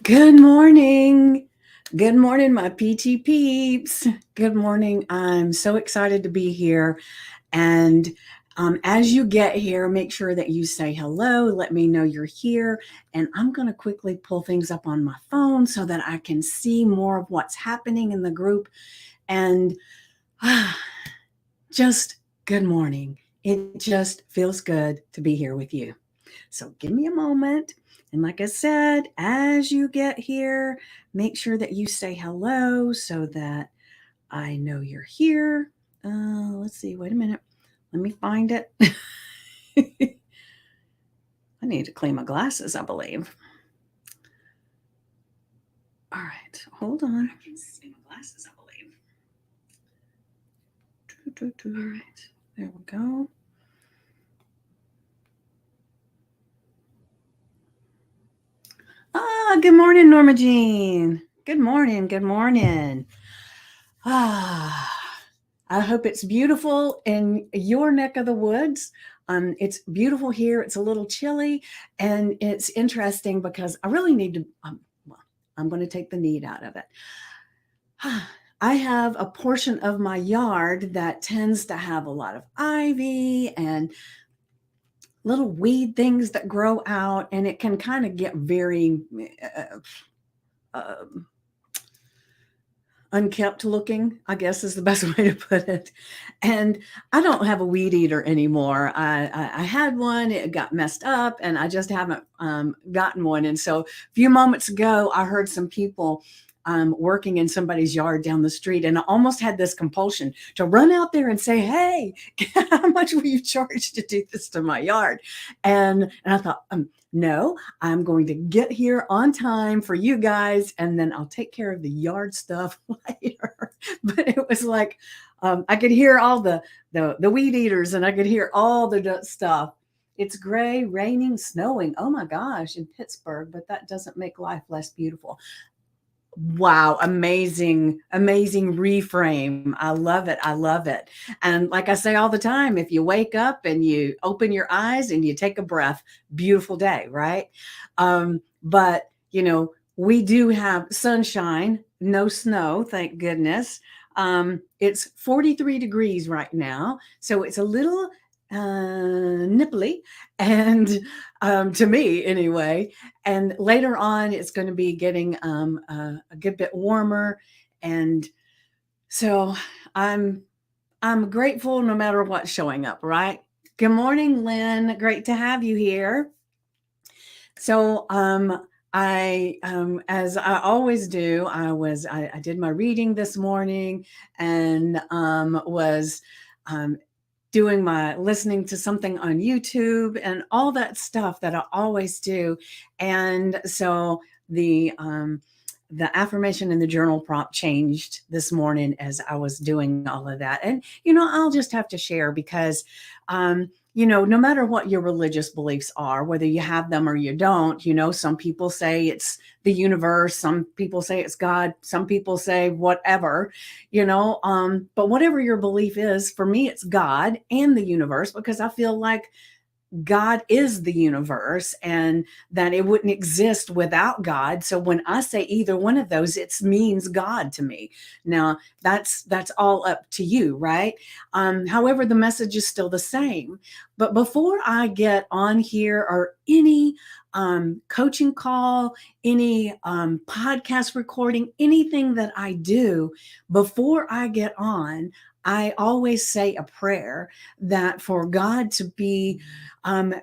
Good morning. Good morning, my PT peeps. Good morning. I'm so excited to be here. And as you get here, make sure that you say hello. Let me know you're here. And I'm going to quickly pull things up on my phone so that I can see more of what's happening in the group. And just good morning. It just feels good to be here with you. So give me a moment. And like I said, as you get here, make sure that you say hello so that I know you're here. Let's see. Wait a minute. Let me find it. I need to clean my glasses, I believe. All right. Hold on. I can see my glasses, I believe. All right. There we go. Good morning, Norma Jean. Good morning. Good morning. Ah, I hope it's beautiful in your neck of the woods. It's beautiful here. It's a little chilly, and it's interesting because I really need to. Well, I'm going to take the need out of it. I have a portion of my yard that tends to have a lot of ivy and little weed things that grow out, and it can kind of get very uh, unkept looking, I guess is the best way to put it. And I don't have a weed eater anymore. I had one, it got messed up, and I just haven't gotten one. And so a few moments ago, I heard some people working in somebody's yard down the street, and I almost had this compulsion to run out there and say, "Hey, how much will you charge to do this to my yard?" And I thought, no, I'm going to get here on time for you guys, and then I'll take care of the yard stuff later. But it was like I could hear all the weed eaters, and I could hear all the stuff. It's gray, raining, snowing. Oh my gosh, in Pittsburgh, but that doesn't make life less beautiful. Wow, amazing reframe. I love it. I love it. And like I say all the time, if you wake up and you open your eyes and you take a breath, beautiful day, right? But we do have sunshine, no snow, thank goodness. It's 43 degrees right now, so it's a little nipply, and to me anyway. And later on, it's going to be getting a good bit warmer, and so I'm I'm grateful no matter what's showing up. Right? Good morning, Lynn. Great to have you here. So I as I always do, I did my reading this morning, and was um, doing my listening to something on YouTube and all that stuff that I always do. And so the affirmation in the journal prompt changed this morning as I was doing all of that. And I'll just have to share because no matter what your religious beliefs are, whether you have them or you don't, some people say it's the universe, some people say it's God, some people say whatever, but whatever your belief is, for me, it's God and the universe, because I feel like God is the universe and that it wouldn't exist without God. So when I say either one of those, it means God to me. Now that's all up to you, right? However, the message is still the same. But before I get on here or any coaching call, any podcast recording, anything that I do, before I get on, I always say a prayer that for God to be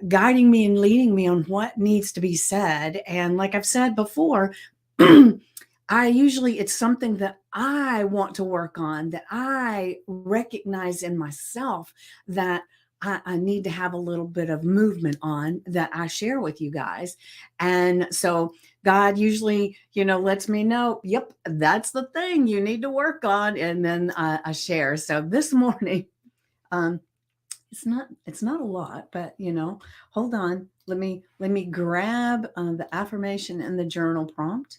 guiding me and leading me on what needs to be said. And like I've said before, it's something that I want to work on, that I recognize in myself that I need to have a little bit of movement on, that I share with you guys. And so God usually, lets me know, yep, that's the thing you need to work on. And then I share. So this morning, um, it's not a lot, but hold on. Let me grab the affirmation and the journal prompt.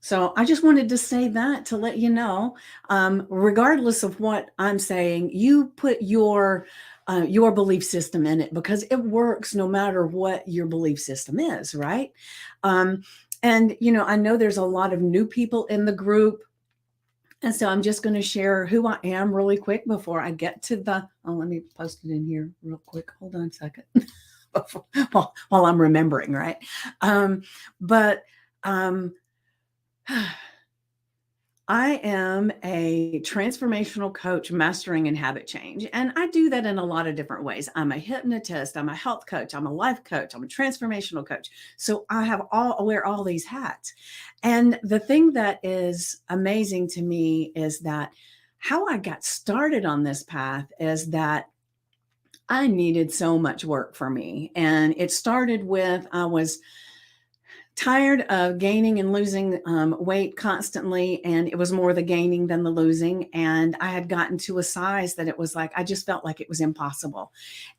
So I just wanted to say that to let you know, regardless of what I'm saying, you put your your belief system in it, because it works no matter what your belief system is, right? Um, and I know there's a lot of new people in the group, and so I'm just going to share who I am really quick before I get to the. Oh, let me post it in here real quick. Hold on a second. while I'm remembering, right? But um, I am a transformational coach mastering in habit change. And I do that in a lot of different ways. I'm a hypnotist, I'm a health coach, I'm a life coach, I'm a transformational coach. So I wear all these hats. And the thing that is amazing to me is that how I got started on this path is that I needed so much work for me. And it started with I was tired of gaining and losing weight constantly, and it was more the gaining than the losing. And I had gotten to a size that it was like I just felt like it was impossible.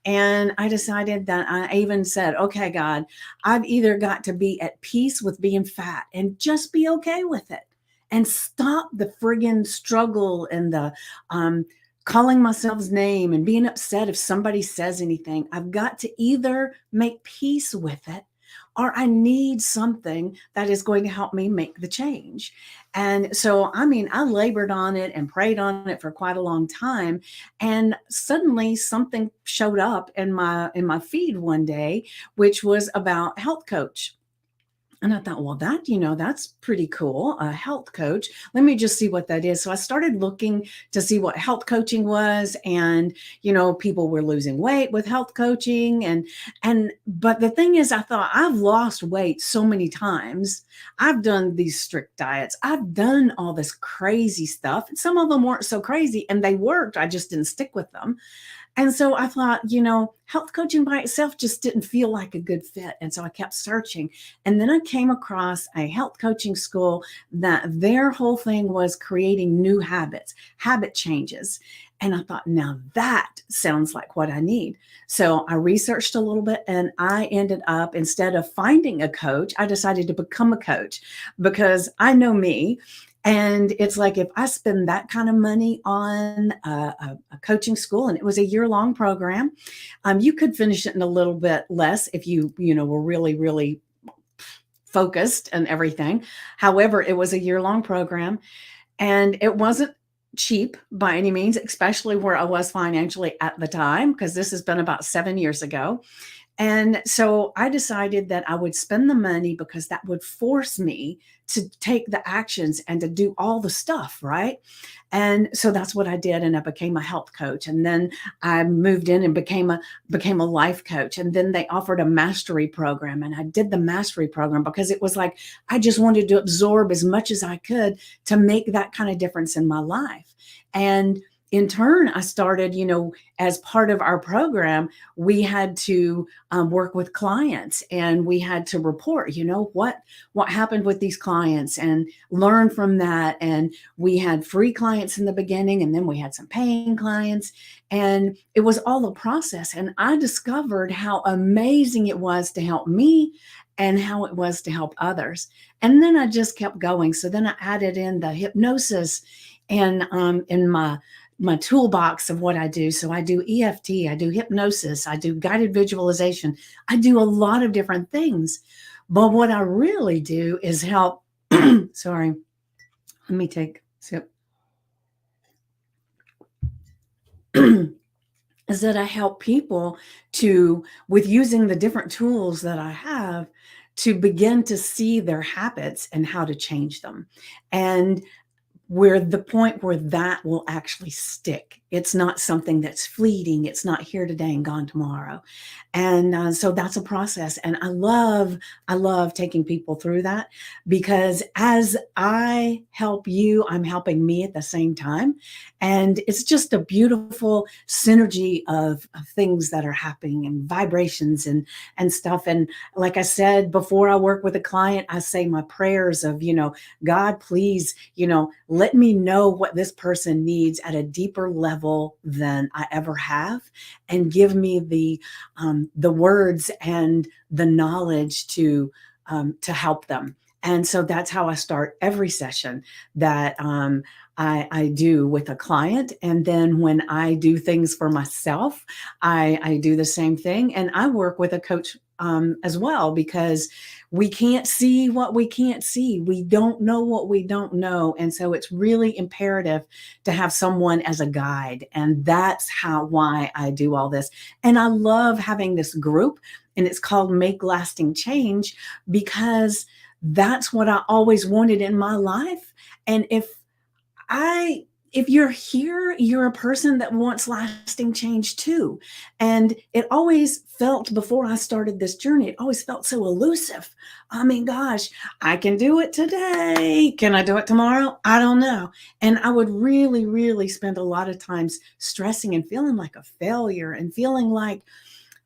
And I decided that I even said, okay, God, I've either got to be at peace with being fat and just be okay with it and stop the friggin' struggle and the calling myself's name and being upset if somebody says anything. I've got to either make peace with it, or I need something that is going to help me make the change. And so, I mean, I labored on it and prayed on it for quite a long time. And suddenly something showed up in my feed one day, which was about health coach. And I thought, well, that's pretty cool. A health coach. Let me just see what that is. So I started looking to see what health coaching was. And, people were losing weight with health coaching. But the thing is, I thought I've lost weight so many times. I've done these strict diets. I've done all this crazy stuff. And some of them weren't so crazy and they worked. I just didn't stick with them. And so I thought, health coaching by itself just didn't feel like a good fit. And so I kept searching. And then I came across a health coaching school that their whole thing was creating new habits, habit changes. And I thought, now that sounds like what I need. So I researched a little bit and I ended up, instead of finding a coach, I decided to become a coach because I know me. And it's like, if I spend that kind of money on a coaching school, and it was a year-long program, you could finish it in a little bit less if were really, really focused and everything. However, it was a year-long program, and it wasn't cheap by any means, especially where I was financially at the time, because this has been about 7 years ago. And so I decided that I would spend the money because that would force me to take the actions and to do all the stuff, right? And so that's what I did. And I became a health coach. And then I moved in and became a life coach. And then they offered a mastery program. And I did the mastery program because it was like I just wanted to absorb as much as I could to make that kind of difference in my life. And in turn, I started, as part of our program, we had to work with clients, and we had to report, what happened with these clients and learn from that. And we had free clients in the beginning, and then we had some paying clients, and it was all a process. And I discovered how amazing it was to help me and how it was to help others. And then I just kept going. So then I added in the hypnosis and in my toolbox of what I do. So I do EFT, I do hypnosis, I do guided visualization. I do a lot of different things. But what I really do is help. Sorry, let me take a sip. Is that I help people with using the different tools that I have, to begin to see their habits and how to change them. And where the point where that will actually stick. It's not something that's fleeting. It's not here today and gone tomorrow. And so that's a process. And I love taking people through that, because as I help you, I'm helping me at the same time. And it's just a beautiful synergy of things that are happening, and vibrations and stuff. And like I said, before I work with a client, I say my prayers of, God, please, let me know what this person needs at a deeper level than I ever have, and give me the words and the knowledge to help them. And so that's how I start every session that I do with a client. And then when I do things for myself, I do the same thing. And I work with a coach as well, because we can't see what we can't see. We don't know what we don't know. And so it's really imperative to have someone as a guide. And that's why I do all this. And I love having this group, and it's called Make Lasting Change, because that's what I always wanted in my life. And I if you're here, you're a person that wants lasting change too. And it always felt, before I started this journey, it always felt so elusive. I mean, gosh, I can do it today. Can I do it tomorrow? I don't know. And I would really, really spend a lot of times stressing and feeling like a failure, and feeling like,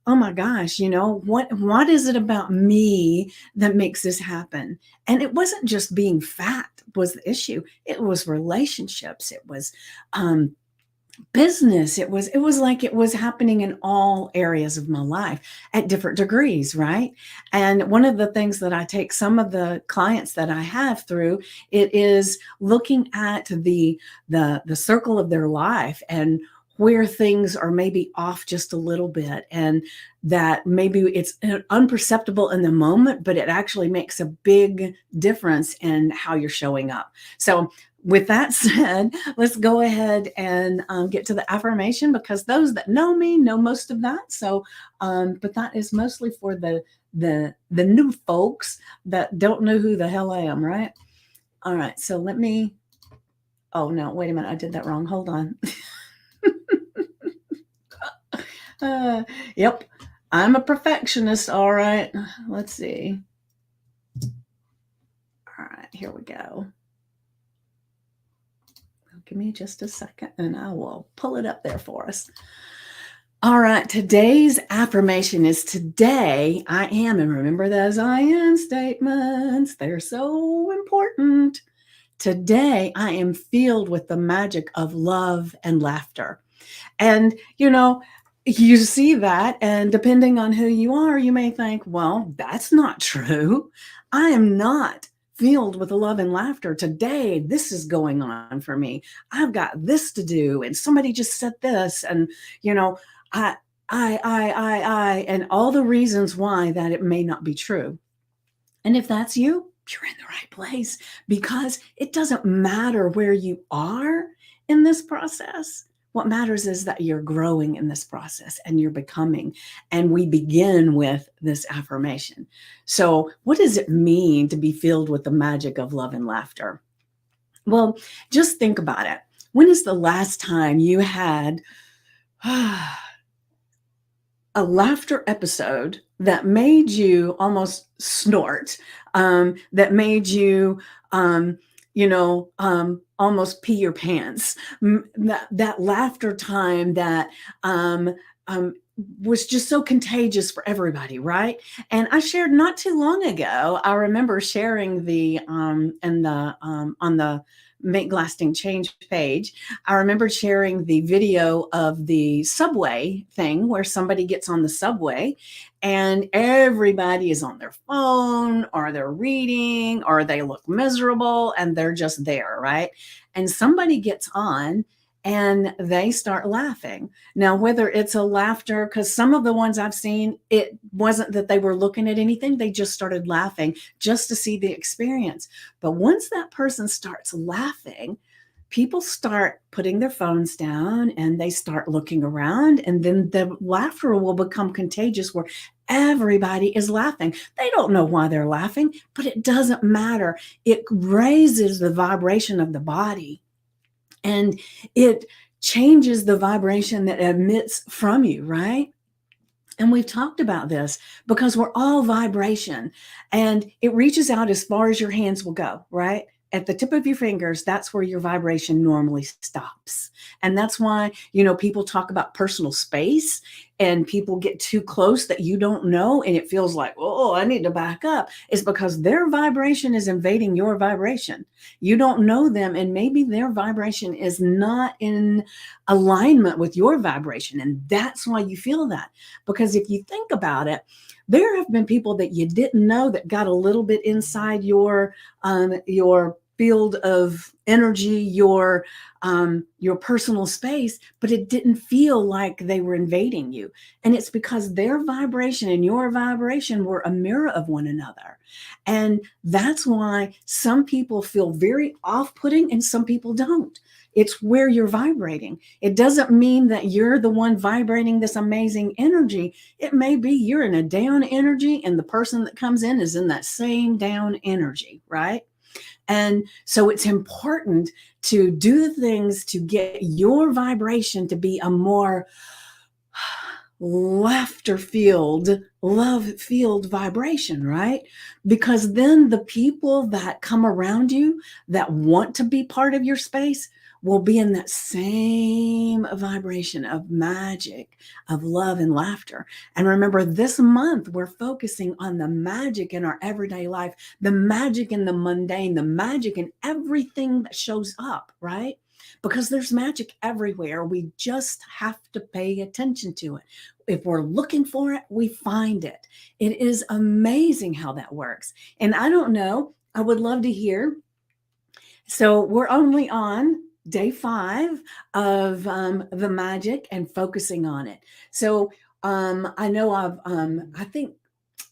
oh my gosh, what is it about me that makes this happen? And it wasn't just being fat was the issue. It was relationships. It was business. It was like it was happening in all areas of my life at different degrees, right? And one of the things that I take some of the clients that I have through it is looking at the circle of their life, and where things are maybe off just a little bit, and that maybe it's unperceptible in the moment, but it actually makes a big difference in how you're showing up. So with that said, let's go ahead and get to the affirmation, because those that know me know most of that. So, but that is mostly for the new folks that don't know who the hell I am, right? All right. So let me. Oh no! Wait a minute. I did that wrong. Hold on. Uh, yep. I'm a perfectionist. All right. Let's see. All right. Here we go. Give me just a second and I will pull it up there for us. All right. Today's affirmation is today I am, and remember those I am statements, they're so important. Today I am filled with the magic of love and laughter. And, you see that, and depending on who you are, you may think, well, that's not true. I am not filled with love and laughter. Today, this is going on for me. I've got this to do, and somebody just said this, and, I, and all the reasons why that it may not be true. And if that's you, you're in the right place, because it doesn't matter where you are in this process. What matters is that you're growing in this process and you're becoming. And we begin with this affirmation. So, what does it mean to be filled with the magic of love and laughter? Well, just think about it. When is the last time you had a laughter episode that made you almost snort, that made you, almost pee your pants? That laughter time that was just so contagious for everybody, right? And I shared not too long ago. I remember sharing on the Make Lasting Change page. I remember sharing the video of the subway thing, where somebody gets on the subway and everybody is on their phone, or they're reading, or they look miserable and they're just there, right? And somebody gets on and they start laughing. Now, whether it's a laughter, because some of the ones I've seen, it wasn't that they were looking at anything, they just started laughing just to see the experience. But once that person starts laughing, people start putting their phones down and they start looking around, and then the laughter will become contagious, where everybody is laughing. They don't know why they're laughing, but it doesn't matter. It raises the vibration of the body, and it changes the vibration that emits from you, right? And we've talked about this because we're all vibration, and it reaches out as far as your hands will go, right? At the tip of your fingers, that's where your vibration normally stops. And that's why, people talk about personal space. and people get too close that you don't know, and it feels like, oh, I need to back up, is because their vibration is invading your vibration. You don't know them, and maybe their vibration is not in alignment with your vibration. And that's why you feel that. Because if you think about it, there have been people that you didn't know that got a little bit inside your field of energy, your personal space, but it didn't feel like they were invading you. And it's because their vibration and your vibration were a mirror of one another. And that's why some people feel very off-putting and some people don't. It's where you're vibrating. It doesn't mean that you're the one vibrating this amazing energy. It may be you're in a down energy and the person that comes in is in that same down energy, right? And so it's important to do the things to get your vibration to be a more laughter filled, love filled vibration, right? Because then the people that come around you that want to be part of your space will be in that same vibration of magic, of love and laughter. And remember, this month we're focusing on the magic in our everyday life, the magic in the mundane, the magic in everything that shows up, right? Because there's magic everywhere. We just have to pay attention to it. If we're looking for it, we find it. It is amazing how that works. And I don't know, I would love to hear. So we're only on day 5 of the magic and focusing on it. So I know I think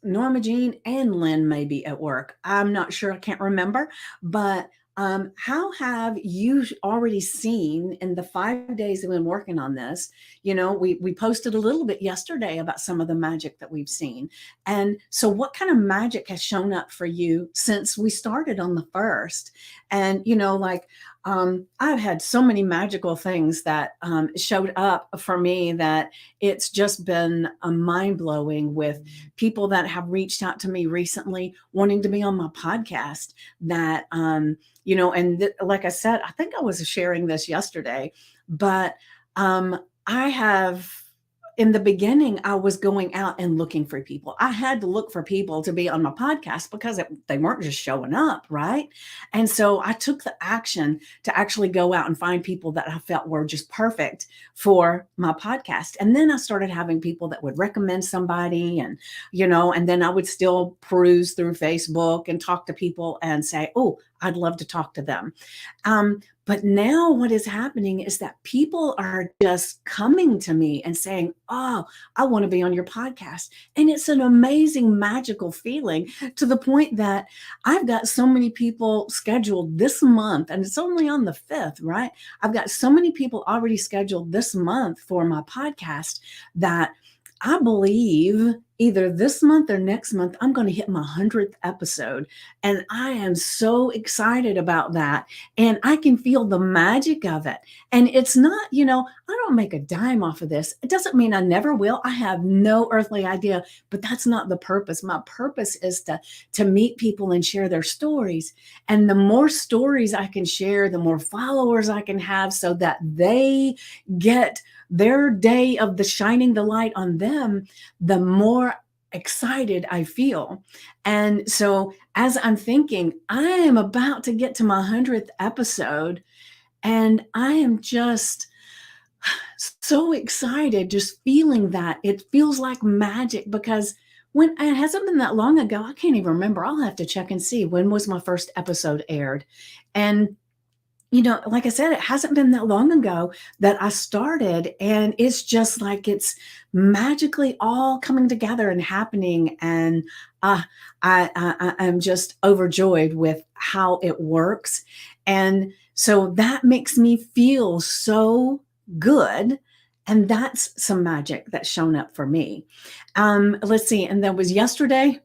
Norma Jean and Lynn may be at work. I'm not sure. I can't remember. But how have you already seen in the 5 days that we've been working on this? You know, we posted a little bit yesterday about some of the magic that we've seen. And so what kind of magic has shown up for you since we started on the 1st? And, you know, like, I've had so many magical things that showed up for me that it's just been mind-blowing, with people that have reached out to me recently wanting to be on my podcast that, you know, and like I said, I think I was sharing this yesterday, but I have, in the beginning, I was going out and looking for people. I had to look for people to be on my podcast because they weren't just showing up, right? And so I took the action to actually go out and find people that I felt were just perfect for my podcast. And then I started having people that would recommend somebody, and, you know, and then I would still peruse through Facebook and talk to people and say, oh, I'd love to talk to them. But now what is happening is that people are just coming to me and saying, oh, I want to be on your podcast. And it's an amazing, magical feeling, to the point that I've got so many people scheduled this month, and it's only on the 5th, right? I've got so many people already scheduled this month for my podcast that I believe either this month or next month, I'm going to hit my 100th episode. And I am so excited about that. And I can feel the magic of it. And it's not, you know, I don't make a dime off of this. It doesn't mean I never will. I have no earthly idea, but that's not the purpose. My purpose is to meet people and share their stories. And the more stories I can share, the more followers I can have, so that they get their day of the shining the light on them, the more excited I feel. And so as I'm thinking, I am about to get to my 100th episode, and I am just so excited, just feeling that. It feels like magic, because when it hasn't been that long ago, I can't even remember. I'll have to check and see when was my first episode aired. And you know, like I said, it hasn't been that long ago that I started, and it's just like it's magically all coming together and happening. And I'm just overjoyed with how it works. And so that makes me feel so good. And that's some magic that's shown up for me. Let's see. And that was yesterday.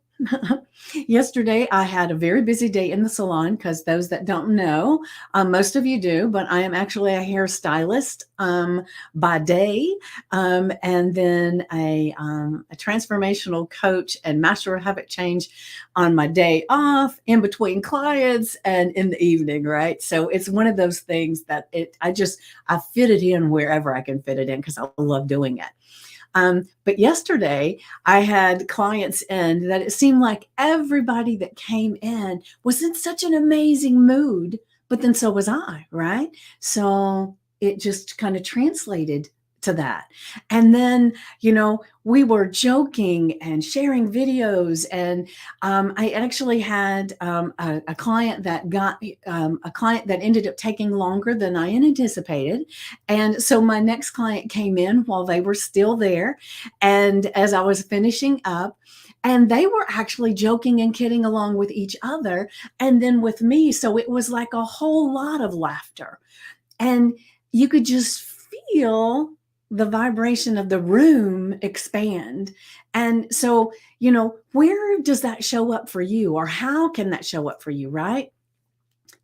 Yesterday, I had a very busy day in the salon, because those that don't know, most of you do, but I am actually a hairstylist by day, and then a transformational coach and master of habit change on my day off, in between clients, and in the evening, right? So it's one of those things that I fit it in wherever I can fit it in, because I love doing it. But yesterday I had clients in that it seemed like everybody that came in was in such an amazing mood, but then so was I, right? So it just kind of translated to that. And then, we were joking and sharing videos. And I actually had a client that got a client that ended up taking longer than I anticipated. And so my next client came in while they were still there. And as I was finishing up, and they were actually joking and kidding along with each other and then with me. So it was like a whole lot of laughter. And you could just feel the vibration of the room expand. And so, where does that show up for you, or how can that show up for you, right?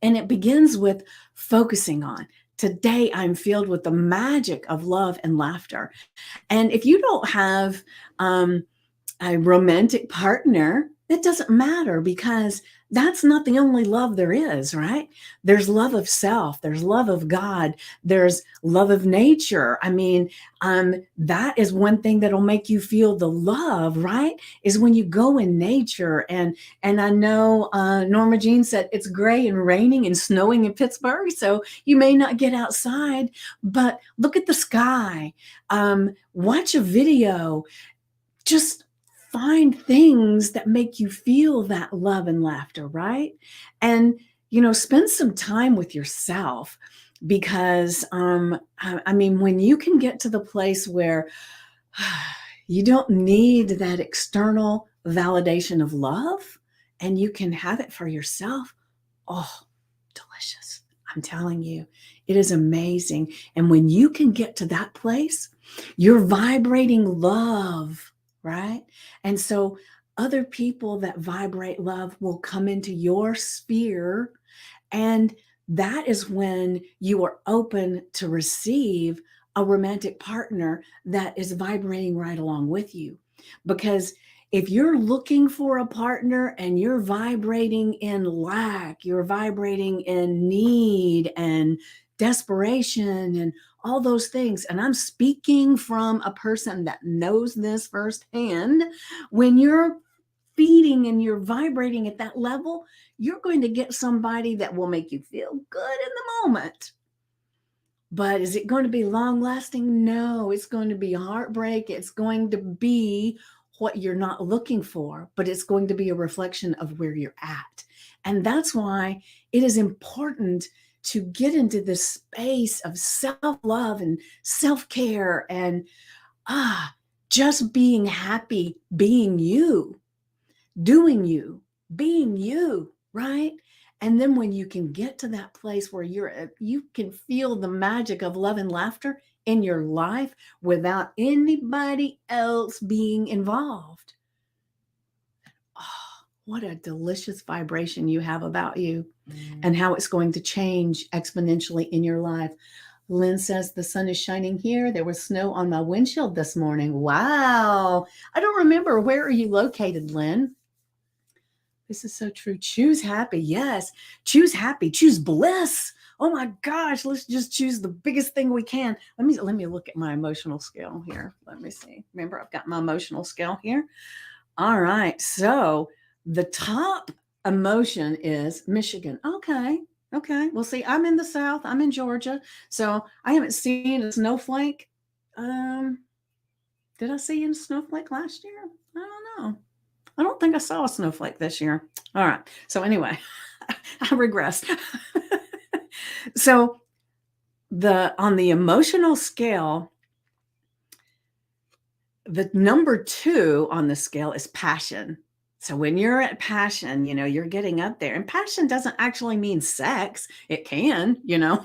And it begins with focusing on today I'm filled with the magic of love and laughter. And if you don't have a romantic partner, it doesn't matter, because that's not the only love there is, right? There's love of self, there's love of God, there's love of nature. I mean, that is one thing that'll make you feel the love, right? Is when you go in nature. And I know Norma Jean said it's gray and raining and snowing in Pittsburgh, so you may not get outside, but look at the sky, watch a video, just find things that make you feel that love and laughter, right? And, spend some time with yourself, because, I mean, when you can get to the place where you don't need that external validation of love and you can have it for yourself, oh, delicious. I'm telling you, it is amazing. And when you can get to that place, you're vibrating love, right? And so other people that vibrate love will come into your sphere. And that is when you are open to receive a romantic partner that is vibrating right along with you. Because if you're looking for a partner and you're vibrating in lack, you're vibrating in need and desperation and all those things, and I'm speaking from a person that knows this firsthand, when you're feeding and you're vibrating at that level, you're going to get somebody that will make you feel good in the moment. But is it going to be long lasting? No, it's going to be heartbreak. It's going to be what you're not looking for, but it's going to be a reflection of where you're at. And that's why it is important to get into this space of self love and self care and just being happy, being you, doing you, being you, right? And then when you can get to that place where you can feel the magic of love and laughter in your life without anybody else being involved. Oh, what a delicious vibration you have about you, and how it's going to change exponentially in your life. Lynn says the sun is shining here. There was snow on my windshield this morning. Wow. I don't remember. Where are you located, Lynn? This is so true. Choose happy. Yes. Choose happy. Choose bliss. Oh my gosh. Let's just choose the biggest thing we can. Let me look at my emotional scale here. Let me see. Remember, I've got my emotional scale here. All right. So the top emotion is Michigan. Okay. Okay. Well, see, I'm in the South. I'm in Georgia. So I haven't seen a snowflake. Um, did I see a snowflake last year? I don't know. I don't think I saw a snowflake this year. All right. So anyway, I regressed. So on the emotional scale, the number 2 on the scale is passion. So when you're at passion, you're getting up there. And passion doesn't actually mean sex. It can,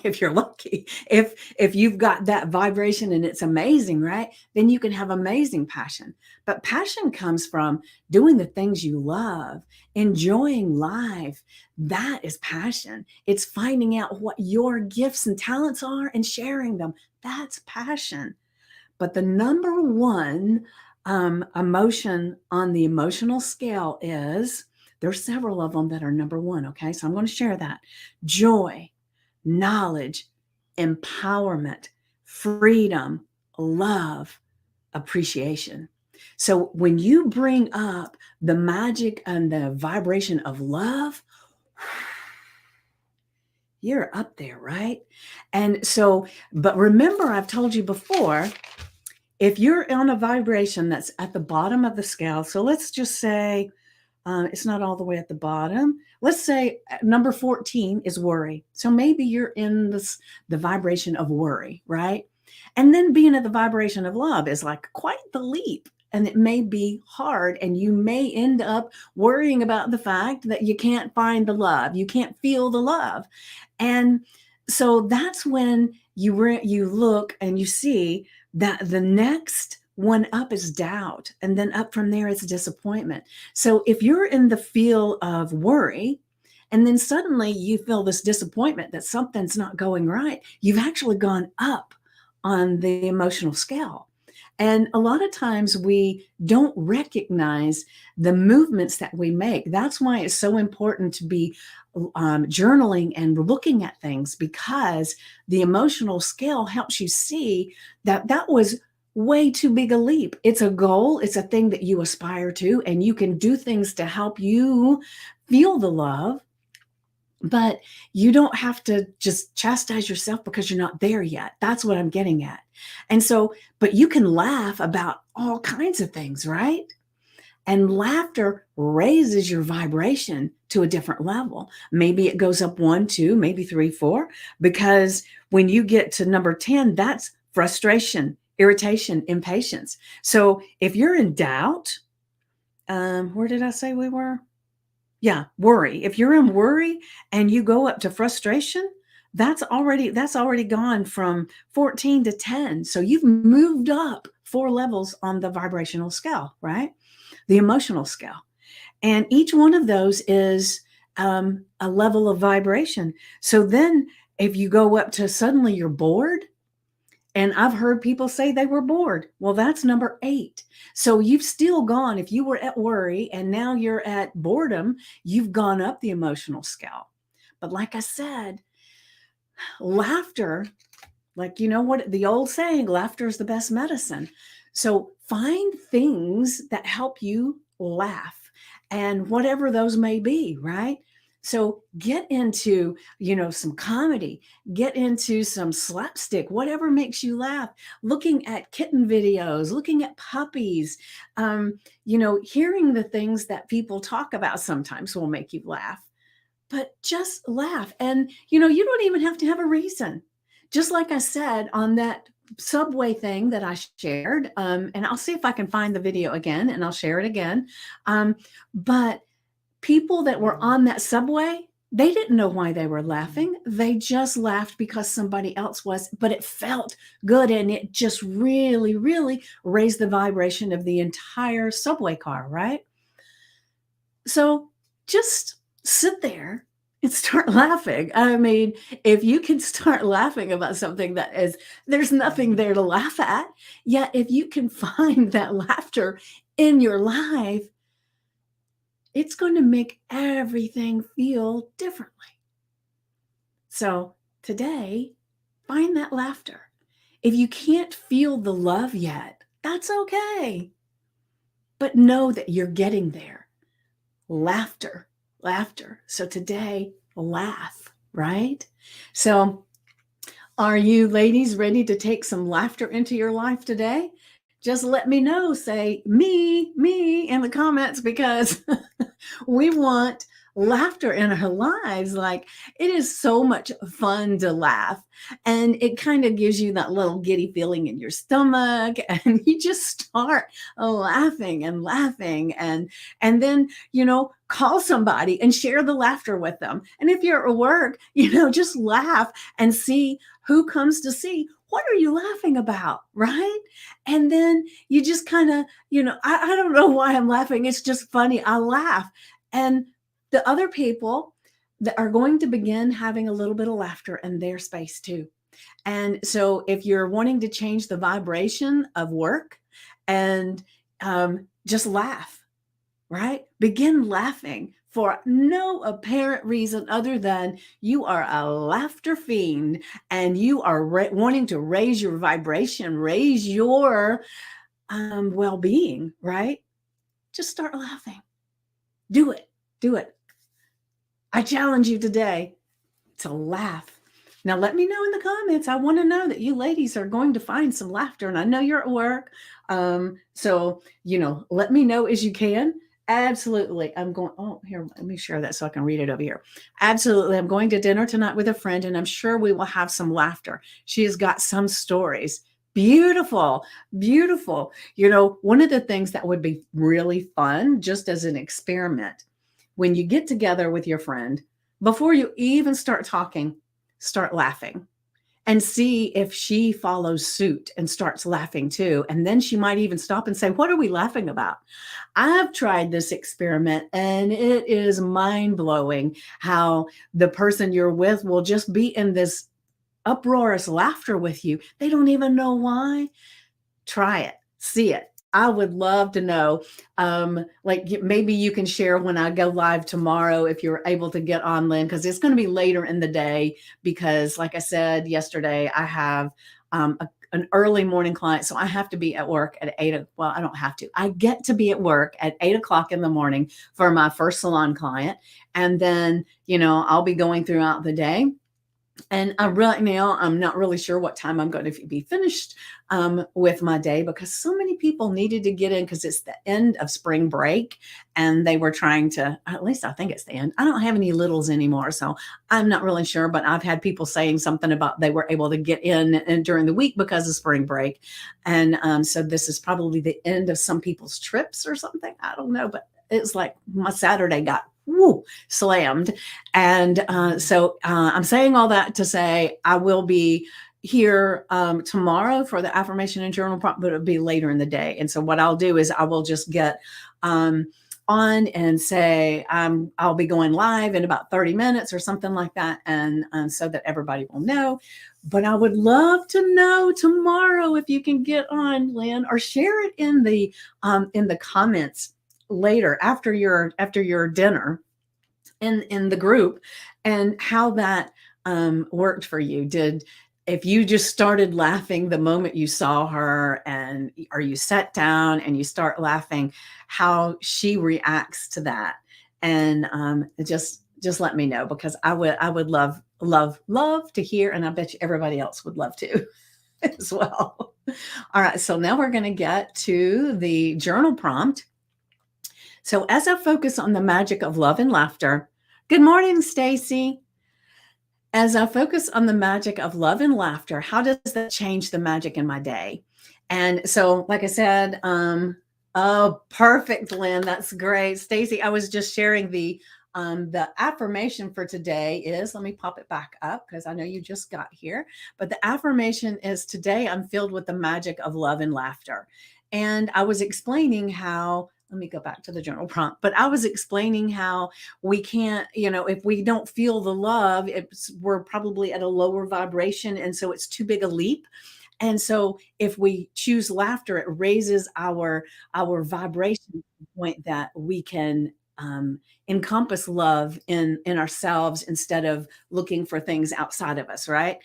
if you're lucky. If you've got that vibration and it's amazing, right? Then you can have amazing passion. But passion comes from doing the things you love, enjoying life. That is passion. It's finding out what your gifts and talents are and sharing them. That's passion. But the number 1 emotion on the emotional scale is, there's several of them that are number 1. Okay. So I'm going to share that. Joy, knowledge, empowerment, freedom, love, appreciation. So when you bring up the magic and the vibration of love, you're up there, right? And so, but remember, I've told you before, if you're on a vibration that's at the bottom of the scale, so let's just say it's not all the way at the bottom. Let's say number 14 is worry. So maybe you're in the vibration of worry, right? And then being at the vibration of love is like quite the leap. And it may be hard, and you may end up worrying about the fact that you can't find the love, you can't feel the love. And so that's when you look and you see that the next one up is doubt, and then up from there is disappointment. So if you're in the feel of worry, and then suddenly you feel this disappointment that something's not going right, you've actually gone up on the emotional scale. And a lot of times we don't recognize the movements that we make. That's why it's so important to be journaling and looking at things, because the emotional scale helps you see that that was way too big a leap. It's a goal, it's a thing that you aspire to, and you can do things to help you feel the love. But you don't have to just chastise yourself because you're not there yet. That's what I'm getting at. And so, but you can laugh about all kinds of things, right? And laughter raises your vibration to a different level. Maybe it goes up one, two, maybe three, four, because when you get to number 10, that's frustration, irritation, impatience. So if you're in doubt, where did I say we were? Yeah, worry. If you're in worry and you go up to frustration, that's already gone from 14 to 10. So you've moved up 4 levels on the vibrational scale, right? The emotional scale. And each one of those is a level of vibration. So then if you go up to suddenly you're bored, and I've heard people say they were bored. Well, that's number 8. So you've still gone, if you were at worry and now you're at boredom, you've gone up the emotional scale. But like I said, laughter, like, you know what the old saying, laughter is the best medicine. So find things that help you laugh, and whatever those may be, right? So get into, some comedy, get into some slapstick, whatever makes you laugh, looking at kitten videos, looking at puppies, hearing the things that people talk about sometimes will make you laugh. But just laugh. And, you don't even have to have a reason. Just like I said on that subway thing that I shared, and I'll see if I can find the video again and I'll share it again. But people that were on that subway, they didn't know why they were laughing. They just laughed because somebody else was, but it felt good. And it just really, really raised the vibration of the entire subway car, right? So just sit there and start laughing. I mean, if you can start laughing about something there's nothing there to laugh at, yet if you can find that laughter in your life, it's going to make everything feel differently. So today, find that laughter. If you can't feel the love yet, that's okay. But know that you're getting there. Laughter. So today, laugh, right? So are you ladies ready to take some laughter into your life today? Just let me know. Say me in the comments, because we want laughter in our lives. Like, it is so much fun to laugh, and it kind of gives you that little giddy feeling in your stomach, and you just start laughing and then call somebody and share the laughter with them. And if you're at work, just laugh and see who comes to see. What are you laughing about, right? And then you just kind of, I don't know why I'm laughing. It's just funny. I laugh. And the other people that are going to begin having a little bit of laughter in their space too. And so if you're wanting to change the vibration of work, and just laugh, right? Begin laughing for no apparent reason other than you are a laughter fiend, and you are wanting to raise your vibration, raise your well-being, right? Just start laughing. Do it. Do it. I challenge you today to laugh. Now, let me know in the comments. I want to know that you ladies are going to find some laughter, and I know you're at work. So, let me know as you can. Absolutely. I'm going, oh, here, let me share that so I can read it over here. Absolutely. I'm going to dinner tonight with a friend, and I'm sure we will have some laughter. She has got some stories. Beautiful, beautiful. One of the things that would be really fun, just as an experiment, when you get together with your friend, before you even start talking, start laughing and see if she follows suit and starts laughing too. And then she might even stop and say, "What are we laughing about?" I've tried this experiment and it is mind blowing how the person you're with will just be in this uproarious laughter with you. They don't even know why. Try it, see it. I would love to know. Maybe you can share when I go live tomorrow if you're able to get on, Lynn, because it's going to be later in the day. Because, like I said yesterday, I have an early morning client, so I have to be at work at 8. Well, I don't have to. I get to be at work at 8 o'clock in the morning for my first salon client, and then I'll be going throughout the day. And right now, I'm not really sure what time I'm going to be finished with my day, because so many people needed to get in because it's the end of spring break and they were trying to, at least I think it's the end. I don't have any littles anymore, so I'm not really sure, but I've had people saying something about they were able to get in and during the week because of spring break. And so this is probably the end of some people's trips or something. I don't know, but it's like my Saturday got slammed. And I'm saying all that to say I will be here tomorrow for the affirmation and journal prompt, but it'll be later in the day. And so what I'll do is I will just get on and say I'll be going live in about 30 minutes or something like that, and so that everybody will know. But I would love to know tomorrow if you can get on, Lynn, or share it in the comments later after your dinner in the group, and how that worked for you. If you just started laughing the moment you saw her, or you sat down and you start laughing, how she reacts to that. And just let me know, because I would love to hear, and I bet you everybody else would love to as well. All right, so now we're going to get to the journal prompt. So as I focus on the magic of love and laughter, good morning, Stacy. As I focus on the magic of love and laughter, how does that change the magic in my day? And so, like I said, oh, perfect, Lynn. That's great. Stacy, I was just sharing the affirmation for today is, let me pop it back up because I know you just got here. But the affirmation is, today I'm filled with the magic of love and laughter. And I was explaining how, let me go back to the journal prompt, but I was explaining how we can't, if we don't feel the love, we're probably at a lower vibration. And so it's too big a leap. And so if we choose laughter, it raises our vibration to the point that we can encompass love in ourselves instead of looking for things outside of us, right?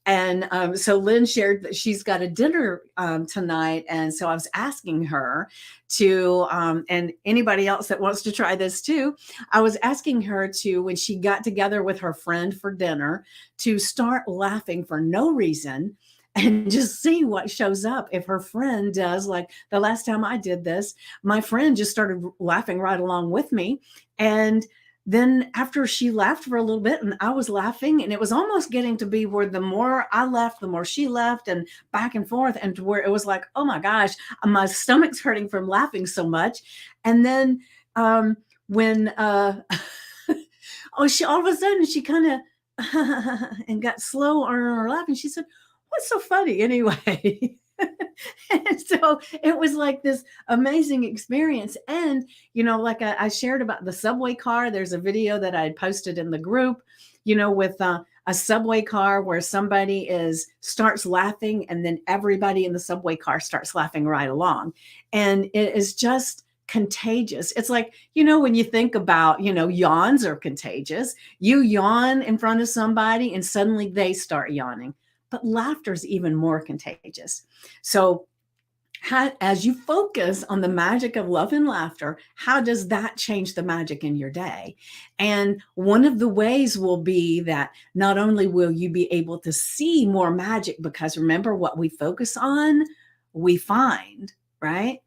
And so Lynn shared that she's got a dinner tonight, and so I was asking her to, and anybody else that wants to try this too, I was asking her to, when she got together with her friend for dinner, to start laughing for no reason and just see what shows up. If her friend does, like the last time I did this, my friend just started laughing right along with me. And then after she laughed for a little bit and I was laughing, and it was almost getting to be where the more I laughed, the more she laughed, and back and forth, and to where it was like, oh my gosh, my stomach's hurting from laughing so much. And then when she, all of a sudden, she kind of and got slow on her laughing. She said, "What's so funny anyway?" And so it was like this amazing experience. And, like I shared about the subway car, there's a video that I had posted in the group, with a subway car where somebody starts laughing, and then everybody in the subway car starts laughing right along. And it is just contagious. It's like, when you think about, yawns are contagious. You yawn in front of somebody and suddenly they start yawning. But laughter is even more contagious. So As you focus on the magic of love and laughter, how does that change the magic in your day? And one of the ways will be that not only will you be able to see more magic, because remember, what we focus on, we find, right?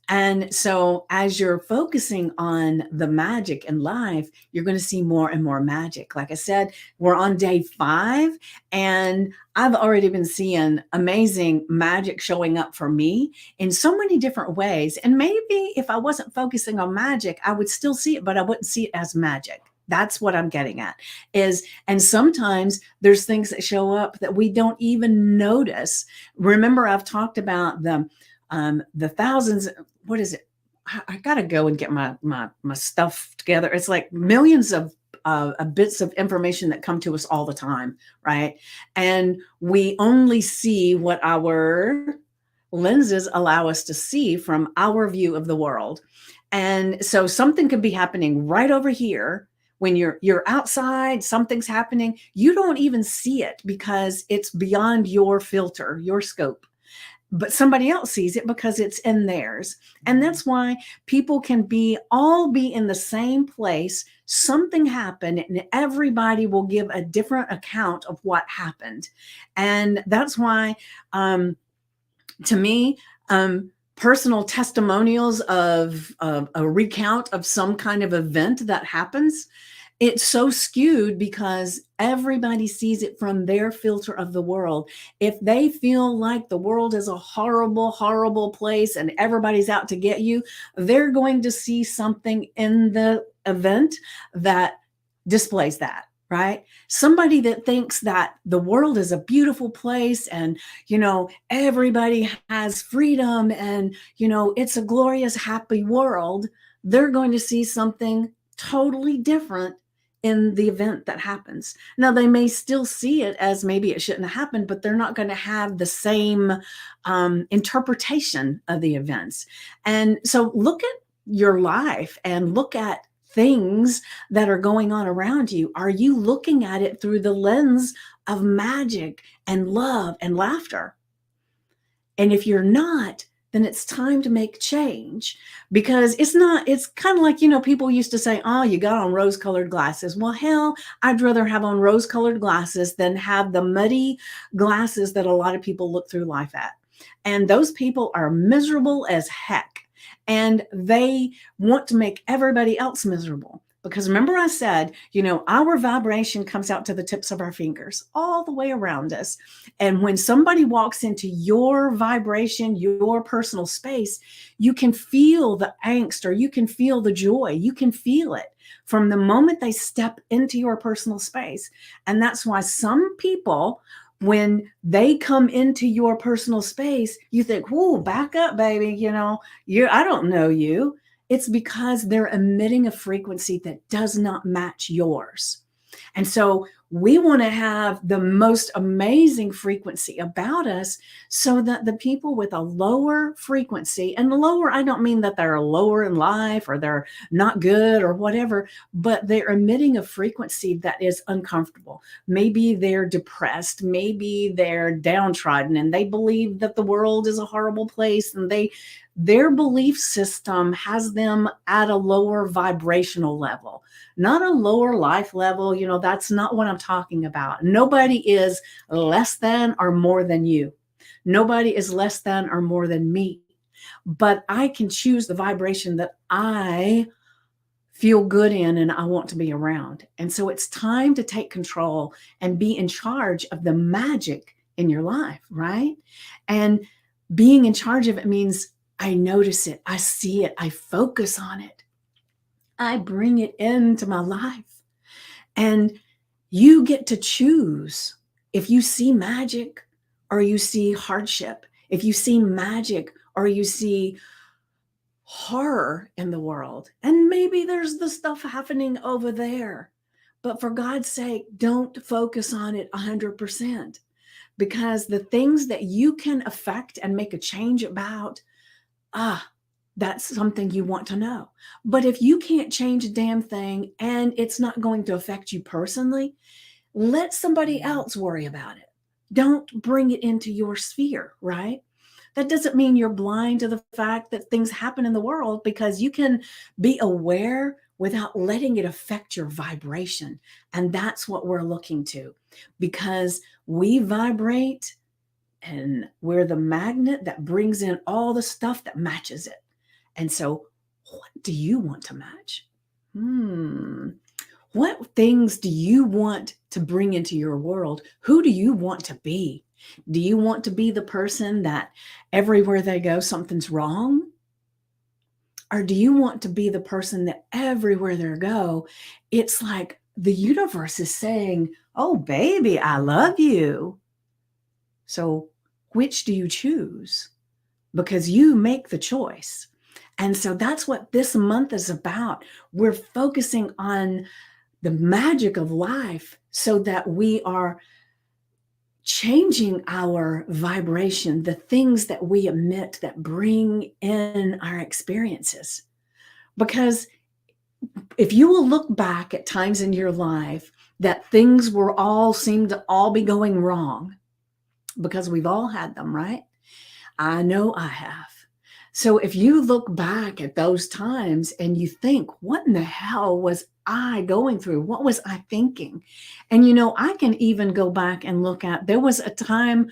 And so, as you're focusing on the magic in life, you're going to see more and more magic. Like I said, we're on day 5, and I've already been seeing amazing magic showing up for me in so many different ways. And maybe if I wasn't focusing on magic, I would still see it, but I wouldn't see it as magic. That's what I'm getting at is, and sometimes there's things that show up that we don't even notice. Remember, I've talked about the thousands, what is it? I got to go and get my stuff together. It's like millions of bits of information that come to us all the time, right? And we only see what our lenses allow us to see from our view of the world. And so something could be happening right over here when you're outside, something's happening, you don't even see it because it's beyond your filter, your scope, but somebody else sees it because it's in theirs. And that's why people can all be in the same place. Something happened and everybody will give a different account of what happened. And that's why, to me, personal testimonials of a recount of some kind of event that happens, it's so skewed because everybody sees it from their filter of the world. If they feel like the world is a horrible, horrible place and everybody's out to get you, they're going to see something in the event that displays that, right? Somebody that thinks that the world is a beautiful place and, everybody has freedom and, it's a glorious, happy world, they're going to see something totally different in the event that happens. Now, they may still see it as maybe it shouldn't have happened, but they're not going to have the same interpretation of the events. And so look at your life and look at things that are going on around you. Are you looking at it through the lens of magic and love and laughter? And if you're not, then it's time to make change, because it's kind of like, people used to say, oh, you got on rose colored glasses. Well, hell, I'd rather have on rose colored glasses than have the muddy glasses that a lot of people look through life at. And those people are miserable as heck. And they want to make everybody else miserable. Because remember I said, our vibration comes out to the tips of our fingers all the way around us. And when somebody walks into your vibration, your personal space, you can feel the angst or you can feel the joy. You can feel it from the moment they step into your personal space. And that's why some people, when they come into your personal space, you think, whoa, back up, baby. I don't know you. It's because they're emitting a frequency that does not match yours. And so we want to have the most amazing frequency about us so that the people with a lower frequency, and lower, I don't mean that they're lower in life or they're not good or whatever, but they're emitting a frequency that is uncomfortable. Maybe they're depressed, maybe they're downtrodden and they believe that the world is a horrible place, and their belief system has them at a lower vibrational level, not a lower life level. That's not what I'm talking about. Nobody is less than or more than you. Nobody is less than or more than me. But I can choose the vibration that I feel good in and I want to be around. And so it's time to take control and be in charge of the magic in your life, right? And being in charge of it means I notice it, I see it, I focus on it, I bring it into my life. And you get to choose if you see magic or you see hardship, if you see magic or you see horror in the world. And maybe there's the stuff happening over there. But for God's sake, don't focus on it 100%, because the things that you can affect and make a change about, that's something you want to know. But if you can't change a damn thing and it's not going to affect you personally, let somebody else worry about it. Don't bring it into your sphere, right? That doesn't mean you're blind to the fact that things happen in the world, because you can be aware without letting it affect your vibration. And that's what we're looking to, because we vibrate and we're the magnet that brings in all the stuff that matches it. And so, what do you want to match? What things do you want to bring into your world? Who do you want to be? Do you want to be the person that everywhere they go, something's wrong? Or do you want to be the person that everywhere they go, it's like the universe is saying, oh, baby, I love you. So, which do you choose? Because you make the choice. And so that's what this month is about. We're focusing on the magic of life so that we are changing our vibration, the things that we emit that bring in our experiences. Because if you will look back at times in your life that things were all seemed to all be going wrong, because we've all had them, right? I know I have. So if you look back at those times and you think, what in the hell was I going through? What was I thinking? And I can even go back and look at, there was a time,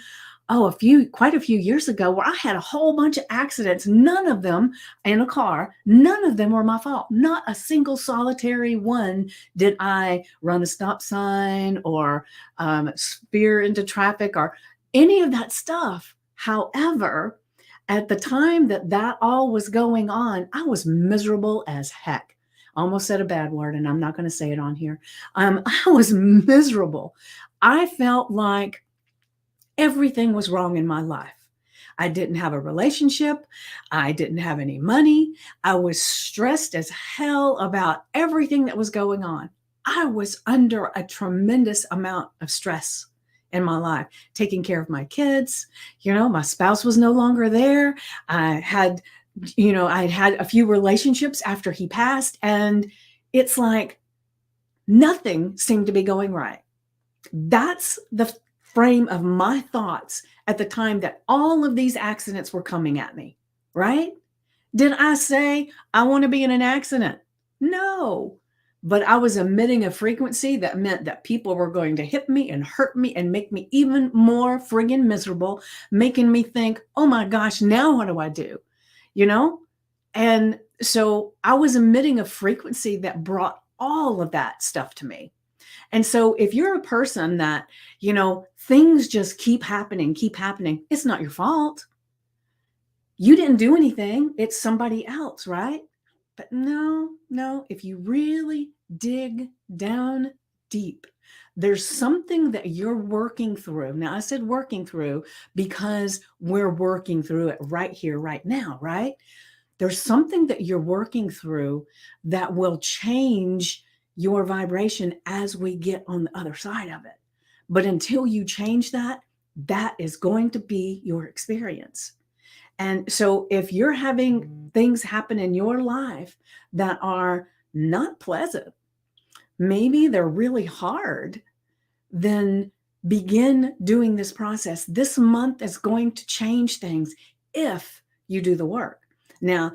quite a few years ago, where I had a whole bunch of accidents, none of them in a car, none of them were my fault. Not a single solitary one did I run a stop sign or spear into traffic or any of that stuff. However, at the time that all was going on, I was miserable as heck. Almost said a bad word, and I'm not going to say it on here. I was miserable. I felt like everything was wrong in my life. I didn't have a relationship. I didn't have any money. I was stressed as hell about everything that was going on. I was under a tremendous amount of stress in my life, taking care of my kids. My spouse was no longer there. I had a few relationships after he passed, and it's like nothing seemed to be going right. That's the frame of my thoughts at the time that all of these accidents were coming at me, right? Did I say I want to be in an accident? No. But I was emitting a frequency that meant that people were going to hit me and hurt me and make me even more friggin' miserable, making me think, oh my gosh, now what do I do? And so I was emitting a frequency that brought all of that stuff to me. And so if you're a person that, things just keep happening, it's not your fault. You didn't do anything. It's somebody else, right? But no, if you really dig down deep, there's something that you're working through. Now, I said working through because we're working through it right here, right now, right? There's something that you're working through that will change your vibration as we get on the other side of it. But until you change that, that is going to be your experience. And so if you're having things happen in your life that are not pleasant, maybe they're really hard, then begin doing this process. This month is going to change things if you do the work. Now,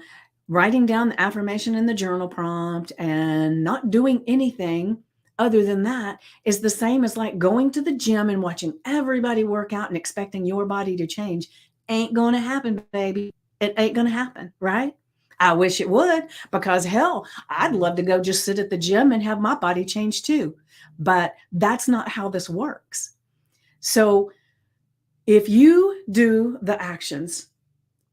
writing down the affirmation in the journal prompt and not doing anything other than that is the same as like going to the gym and watching everybody work out and expecting your body to change. Ain't going to happen, baby. It ain't going to happen, right? I wish it would, because hell, I'd love to go just sit at the gym and have my body change too. But that's not how this works. So if you do the actions,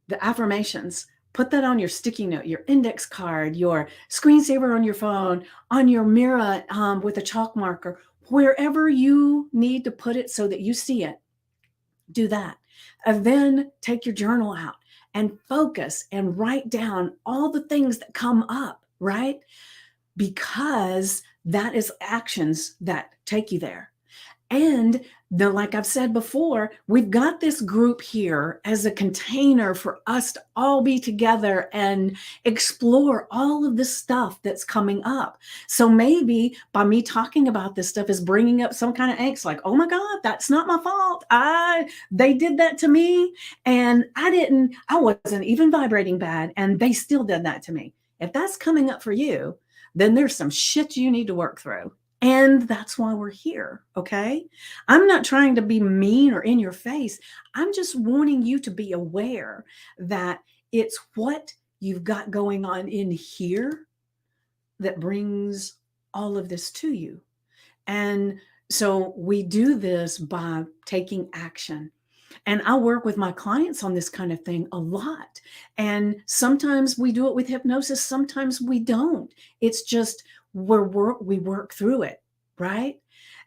the affirmations, put that on your sticky note, your index card, your screensaver on your phone, on your mirror with a chalk marker, wherever you need to put it so that you see it, do that. And then take your journal out and focus and write down all the things that come up, right? Because that is actions that take you there. And like I've said before, we've got this group here as a container for us to all be together and explore all of this stuff that's coming up. So maybe by me talking about this stuff is bringing up some kind of angst, like, oh my God, that's not my fault. They did that to me and I wasn't even vibrating bad and they still did that to me. If that's coming up for you, then there's some shit you need to work through. And that's why we're here. Okay. I'm not trying to be mean or in your face. I'm just wanting you to be aware that it's what you've got going on in here that brings all of this to you. And so we do this by taking action. And I work with my clients on this kind of thing a lot. And sometimes we do it with hypnosis, sometimes we don't. It's just we work through it, right?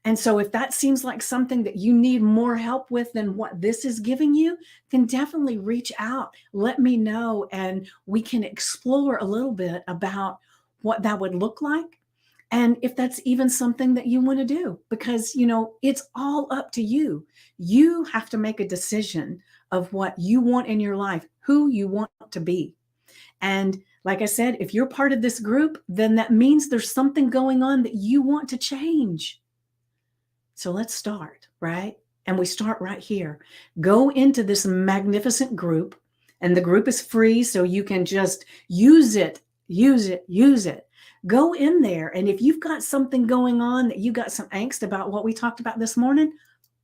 And so if that seems like something that you need more help with than what this is giving you, then definitely reach out. Let me know and we can explore a little bit about what that would look like. And if that's even something that you want to do, because, it's all up to you. You have to make a decision of what you want in your life, who you want to be. And like I said, if you're part of this group, then that means there's something going on that you want to change. So let's start, right? And we start right here. Go into this magnificent group, and the group is free, so you can just use it, use it, use it. Go in there. And if you've got something going on that you got some angst about what we talked about this morning,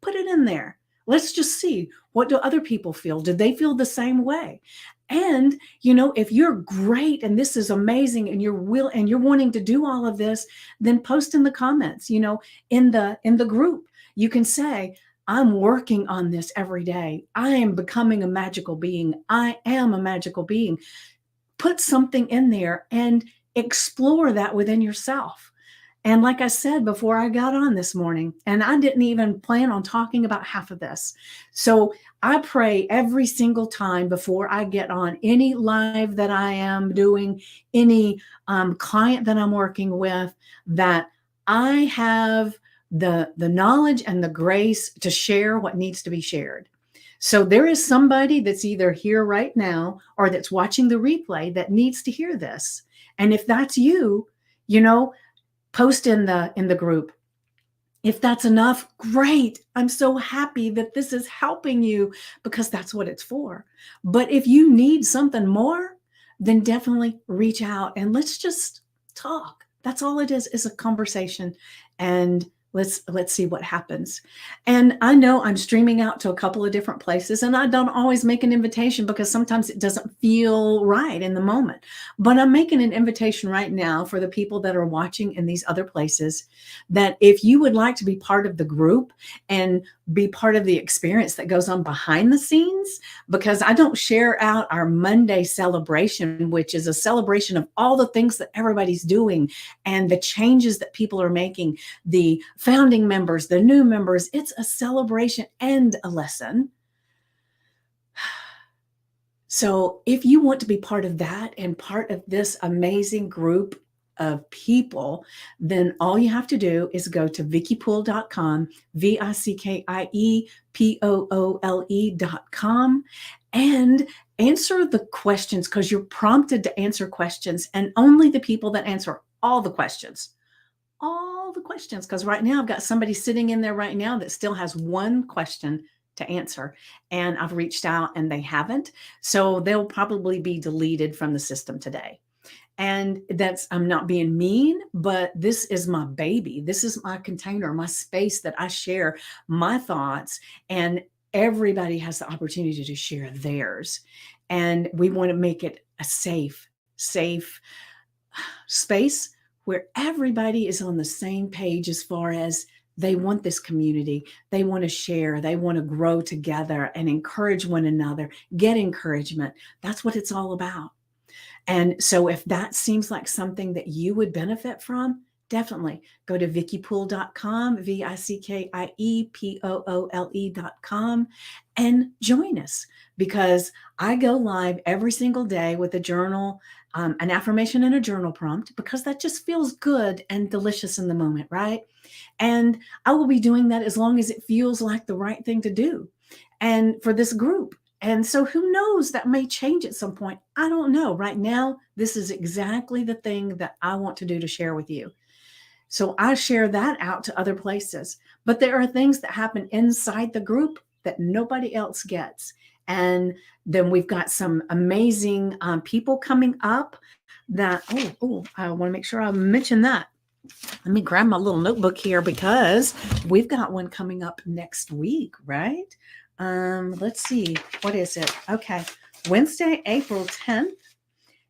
put it in there. Let's just see, what do other people feel? Do they feel the same way? And if you're great and this is amazing and you're wanting to do all of this, then post in the comments, in the group. You can say, I'm working on this every day. I am becoming a magical being. I am a magical being. Put something in there and explore that within yourself. And like I said before I got on this morning, and I didn't even plan on talking about half of this. So I pray every single time before I get on any live that I am doing, any client that I'm working with, that I have the knowledge and the grace to share what needs to be shared. So there is somebody that's either here right now or that's watching the replay that needs to hear this. And if that's you, post in the group. If that's enough, great. I'm so happy that this is helping you because that's what it's for. But if you need something more, then definitely reach out and let's just talk. That's all it is a conversation. And let's see what happens. And I know I'm streaming out to a couple of different places, and I don't always make an invitation because sometimes it doesn't feel right in the moment. But I'm making an invitation right now for the people that are watching in these other places, that if you would like to be part of the group and be part of the experience that goes on behind the scenes, because I don't share out our Monday celebration, which is a celebration of all the things that everybody's doing and the changes that people are making, the founding members, the new members. It's a celebration and a lesson. So if you want to be part of that and part of this amazing group of people, then all you have to do is go to VickyPoole.com, VICKIEPOOLE.com, and answer the questions, because you're prompted to answer questions, and only the people that answer all the questions, because right now I've got somebody sitting in there right now that still has one question to answer, and I've reached out and they haven't. So they'll probably be deleted from the system today. And I'm not being mean, but this is my baby. This is my container, my space that I share my thoughts, and everybody has the opportunity to share theirs. And we want to make it a safe space where everybody is on the same page as far as they want this community. They want to share. They want to grow together and encourage one another, get encouragement. That's what it's all about. And so if that seems like something that you would benefit from, definitely go to VickyPoole.com, VICKIEPOOLE.com, and join us, because I go live every single day with a journal. an affirmation and a journal prompt because that just feels good and delicious in the moment, right? And I will be doing that as long as it feels like the right thing to do. And for this group. And so who knows, that may change at some point. I don't know. Right now, this is exactly the thing that I want to do to share with you. So I share that out to other places. But there are things that happen inside the group that nobody else gets. And then we've got some amazing people coming up that, I want to make sure I mention that. Let me grab my little notebook here because we've got one coming up next week, right? Let's see. What is it? Okay. Wednesday, April 10th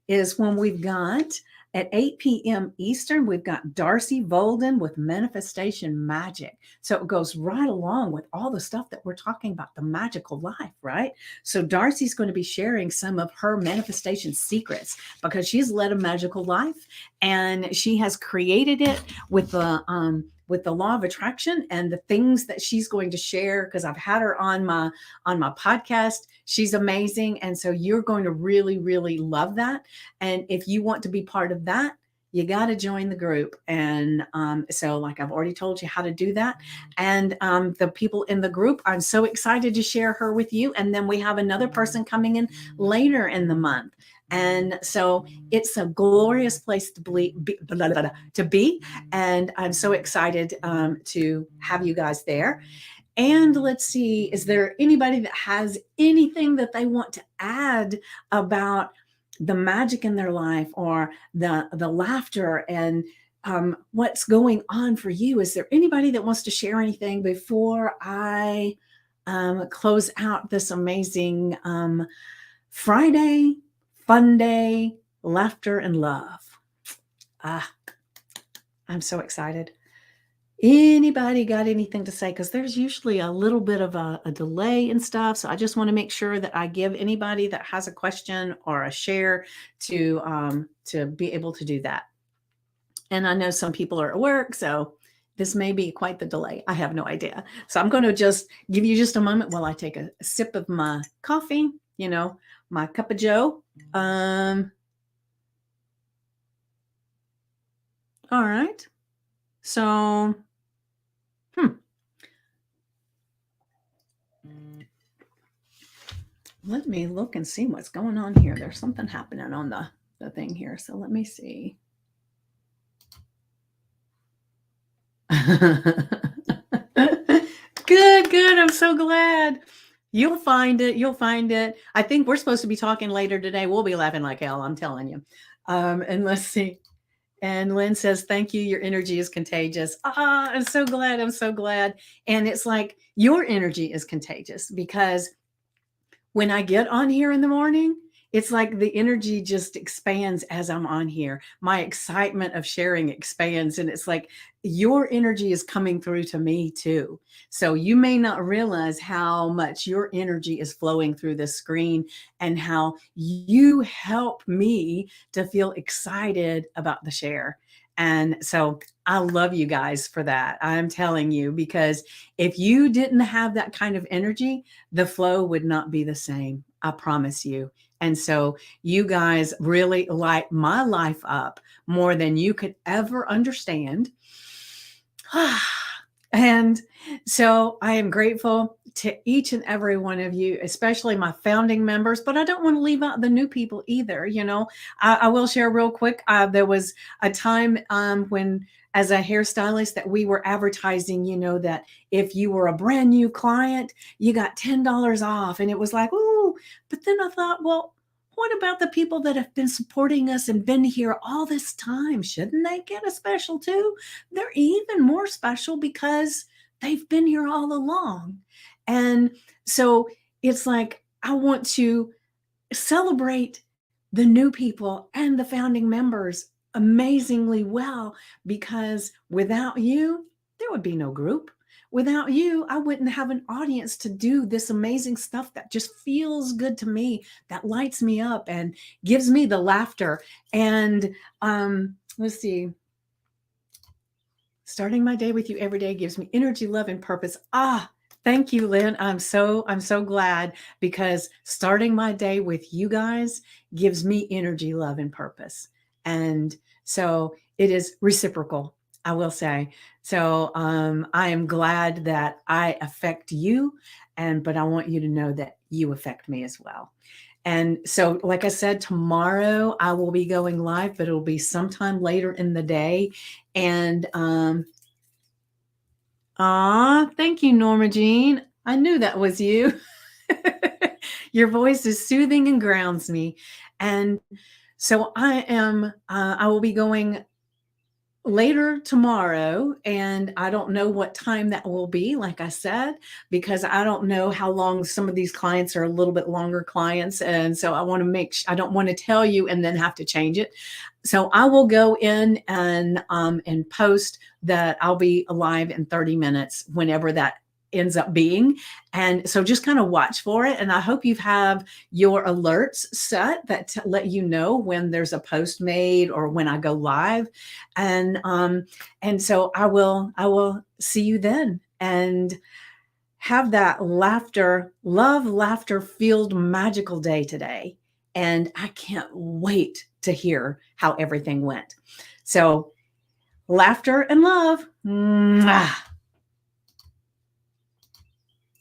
is when we've got at 8 p.m. Eastern, we've got Darcy Volden with Manifestation Magic. So it goes right along with all the stuff that we're talking about, the magical life, right? So Darcy's going to be sharing some of her manifestation secrets because she's led a magical life and she has created it with the law of attraction and the things that she's going to share, because I've had her on my podcast. She's amazing. And so you're going to really, really love that. And if you want to be part of that, you got to join the group. And so like I've already told you how to do that. And the people in the group, I'm so excited to share her with you. And then we have another person coming in later in the month. And so it's a glorious place to be. And I'm so excited to have you guys there. And let's see, is there anybody that has anything that they want to add about the magic in their life or the laughter and what's going on for you? Is there anybody that wants to share anything before I close out this amazing Friday fun day, laughter and love? I'm so excited. Anybody got anything to say? Because there's usually a little bit of a delay and stuff. So I just want to make sure that I give anybody that has a question or a share to be able to do that. And I know some people are at work, so this may be quite the delay. I have no idea. So I'm going to just give you just a moment while I take a sip of my coffee, my cup of joe. All right. So, let me look and see what's going on here. There's something happening on the thing here. So let me see. Good. I'm so glad. You'll find it. I think we're supposed to be talking later today. We'll be laughing like hell, I'm telling you. And let's see. And Lynn says, thank you. Your energy is contagious. I'm so glad. And it's like your energy is contagious because when I get on here in the morning, it's like the energy just expands as I'm on here. My excitement of sharing expands. And it's like your energy is coming through to me too. So you may not realize how much your energy is flowing through the screen and how you help me to feel excited about the share. And so I love you guys for that. I'm telling you, because if you didn't have that kind of energy, the flow would not be the same. I promise you. And so you guys really light my life up more than you could ever understand. And so I am grateful to each and every one of you, especially my founding members, but I don't want to leave out the new people either. I will share real quick. There was a time when, as a hairstylist, that we were advertising, that if you were a brand new client, you got $10 off. And it was like, ooh, but then I thought, well, what about the people that have been supporting us and been here all this time? Shouldn't they get a special too? They're even more special because they've been here all along. And so it's like, I want to celebrate the new people and the founding members amazingly well, because without you, there would be no group. Without you, I wouldn't have an audience to do this amazing stuff that just feels good to me, that lights me up and gives me the laughter. And let's see. Starting my day with you every day gives me energy, love, and purpose. Thank you, Lynn. I'm so glad because starting my day with you guys gives me energy, love, and purpose. And so it is reciprocal, I will say. So I am glad that I affect you, and but I want you to know that you affect me as well. And so, like I said, tomorrow I will be going live, but it'll be sometime later in the day. And thank you, Norma Jean. I knew that was you. Your voice is soothing and grounds me. And so I will be going later tomorrow, and I don't know what time that will be, like I said, because I don't know how long some of these clients are a little bit longer clients. And so I want to I don't want to tell you and then have to change it. So I will go in and post that I'll be live in 30 minutes whenever that ends up being. And so just kind of watch for it. And I hope you have your alerts set that let you know when there's a post made or when I go live. And so I will see you then. And have that laughter filled magical day today. And I can't wait to hear how everything went. So, laughter and love. Mwah.